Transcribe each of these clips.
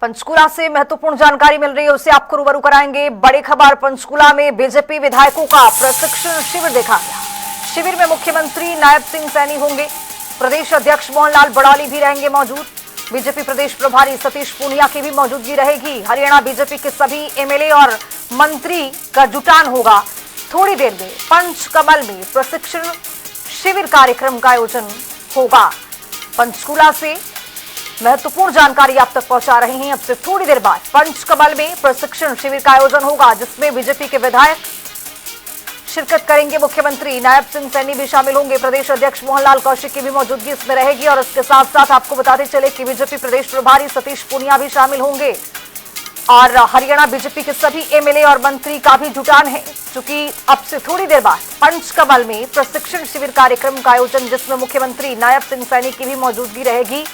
पंचकूला से महत्वपूर्ण जानकारी मिल रही है, उसे आपको रूबरू कराएंगे। बड़ी खबर, पंचकूला में बीजेपी विधायकों का प्रशिक्षण शिविर देखा गया। शिविर में मुख्यमंत्री नायब सिंह सैनी होंगे, प्रदेश अध्यक्ष मोहनलाल बड़ौली भी रहेंगे मौजूद। बीजेपी प्रदेश प्रभारी सतीश पूनिया की भी मौजूदगी रहेगी। हरियाणा बीजेपी के सभी एमएलए और मंत्री का जुटान होगा। थोड़ी देर में पंचकमल में प्रशिक्षण शिविर कार्यक्रम का आयोजन होगा। पंचकूला से महत्वपूर्ण जानकारी आप तक पहुंचा रहे हैं। अब से थोड़ी देर बाद पंचकमल में प्रशिक्षण शिविर का आयोजन होगा, जिसमें बीजेपी के विधायक शिरकत करेंगे। मुख्यमंत्री नायब सिंह सैनी भी शामिल होंगे। प्रदेश अध्यक्ष मोहनलाल कौशिक की भी मौजूदगी इसमें रहेगी। और इसके साथ साथ आपको बताते चले कि बीजेपी प्रदेश प्रभारी सतीश पूनिया भी शामिल होंगे और हरियाणा बीजेपी के सभी एमएलए और मंत्री का भी जुटान है, क्योंकि अब से थोड़ी देर बाद पंचकमल में प्रशिक्षण शिविर कार्यक्रम का आयोजन, जिसमें मुख्यमंत्री नायब सिंह सैनी की भी मौजूदगी रहेगी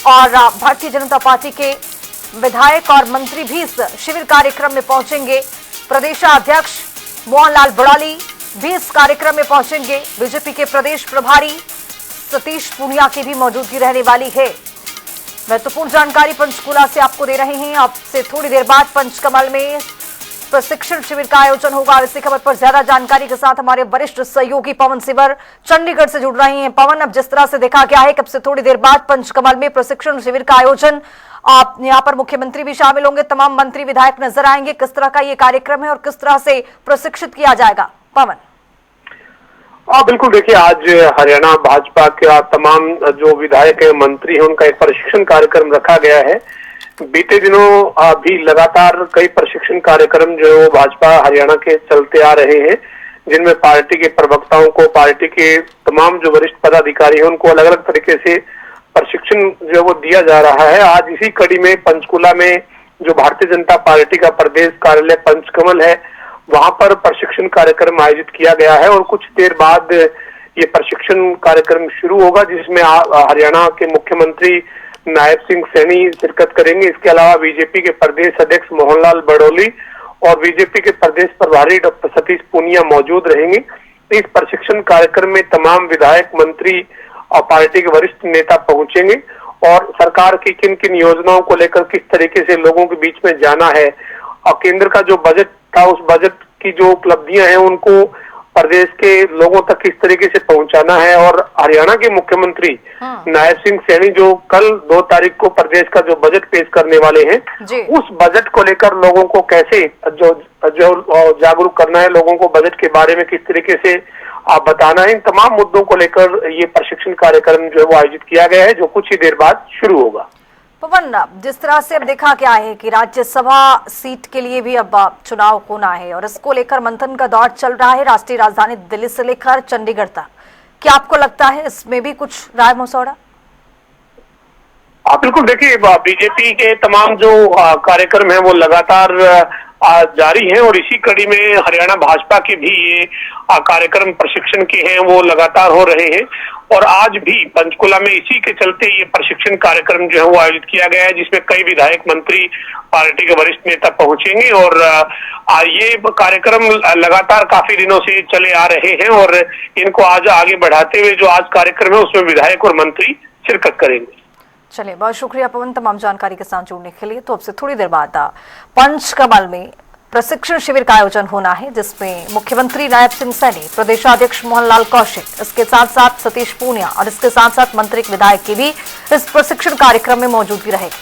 और भारतीय जनता पार्टी के विधायक और मंत्री भी इस शिविर कार्यक्रम में पहुंचेंगे। प्रदेशाध्यक्ष मोहनलाल बड़ौली भी इस कार्यक्रम में पहुंचेंगे। बीजेपी के प्रदेश प्रभारी सतीश पूनिया की भी मौजूदगी रहने वाली है। महत्वपूर्ण जानकारी पंचकूला से आपको दे रहे हैं। अब से थोड़ी देर बाद पंचकमल में प्रशिक्षण शिविर का आयोजन होगा। और इसी खबर पर ज्यादा जानकारी के साथ हमारे वरिष्ठ सहयोगी पवन सिवर चंडीगढ़ से जुड़ रहे हैं। पवन, अब जिस तरह से देखा गया है कि अब से थोड़ी देर बाद पंचकमल में प्रशिक्षण शिविर का आयोजन, आप यहाँ पर मुख्यमंत्री भी शामिल होंगे, तमाम मंत्री विधायक नजर आएंगे। किस तरह का ये कार्यक्रम है और किस तरह से प्रशिक्षित किया जाएगा, पवन? बिल्कुल, देखिए, आज हरियाणा भाजपा के तमाम जो विधायक है, मंत्री हैं, उनका एक प्रशिक्षण कार्यक्रम रखा गया है। बीते दिनों भी लगातार कई प्रशिक्षण कार्यक्रम जो है वो भाजपा हरियाणा के चलते आ रहे हैं, जिनमें पार्टी के प्रवक्ताओं को, पार्टी के तमाम जो वरिष्ठ पदाधिकारी हैं, उनको अलग अलग तरीके से प्रशिक्षण जो वो दिया जा रहा है। आज इसी कड़ी में पंचकूला में जो भारतीय जनता पार्टी का प्रदेश कार्यालय पंचकमल है, वहां पर प्रशिक्षण कार्यक्रम आयोजित किया गया है और कुछ देर बाद ये प्रशिक्षण कार्यक्रम शुरू होगा, जिसमें हरियाणा के मुख्यमंत्री नायब सिंह सैनी शिरकत करेंगे। इसके अलावा बीजेपी के प्रदेश अध्यक्ष मोहनलाल बड़ौली और बीजेपी के प्रदेश प्रभारी डॉक्टर सतीश पूनिया मौजूद रहेंगे। इस प्रशिक्षण कार्यक्रम में तमाम विधायक, मंत्री और पार्टी के वरिष्ठ नेता पहुंचेंगे और सरकार की किन किन योजनाओं को लेकर किस तरीके से लोगों के बीच में जाना है और केंद्र का जो बजट था, उस बजट की जो उपलब्धियां हैं उनको प्रदेश के लोगों तक किस तरीके से पहुंचाना है। और हरियाणा के मुख्यमंत्री नायब सिंह सैनी जो कल 2 तारीख को प्रदेश का जो बजट पेश करने वाले हैं, उस बजट को लेकर लोगों को कैसे जो जागरूक करना है, लोगों को बजट के बारे में किस तरीके से बताना है, इन तमाम मुद्दों को लेकर ये प्रशिक्षण कार्यक्रम जो है वो आयोजित किया गया है, जो कुछ ही देर बाद शुरू होगा। पवन, जिस तरह से अब देखा क्या है कि राज्यसभा सीट के लिए भी अब चुनाव होना है और इसको लेकर मंथन का दौर चल रहा है राष्ट्रीय राजधानी दिल्ली से लेकर चंडीगढ़ तक। क्या आपको लगता है इसमें भी कुछ राय मसौड़ा? बिल्कुल, देखिए, बीजेपी के तमाम जो कार्यक्रम है वो लगातार जारी है और इसी कड़ी में हरियाणा भाजपा के भी ये कार्यक्रम प्रशिक्षण के हैं वो लगातार हो रहे हैं। और आज भी पंचकूला में इसी के चलते ये प्रशिक्षण कार्यक्रम जो है वो आयोजित किया गया है, जिसमें कई विधायक, मंत्री, पार्टी के वरिष्ठ नेता पहुंचेंगे। और ये कार्यक्रम लगातार काफी दिनों से चले आ रहे हैं और इनको आज आगे बढ़ाते हुए जो आज कार्यक्रम है उसमें विधायक और मंत्री शिरकत करेंगे। चलिए, बहुत शुक्रिया पवन तमाम जानकारी के साथ जुड़ने के लिए। तो अब से थोड़ी देर बाद पंचकमल में प्रशिक्षण शिविर का आयोजन होना है, जिसमें मुख्यमंत्री नायब सिंह सैनी, प्रदेशाध्यक्ष मोहनलाल कौशिक, इसके साथ साथ सतीश पूनिया और इसके साथ साथ मंत्री विधायक की भी इस प्रशिक्षण कार्यक्रम में मौजूदगी रहेगी।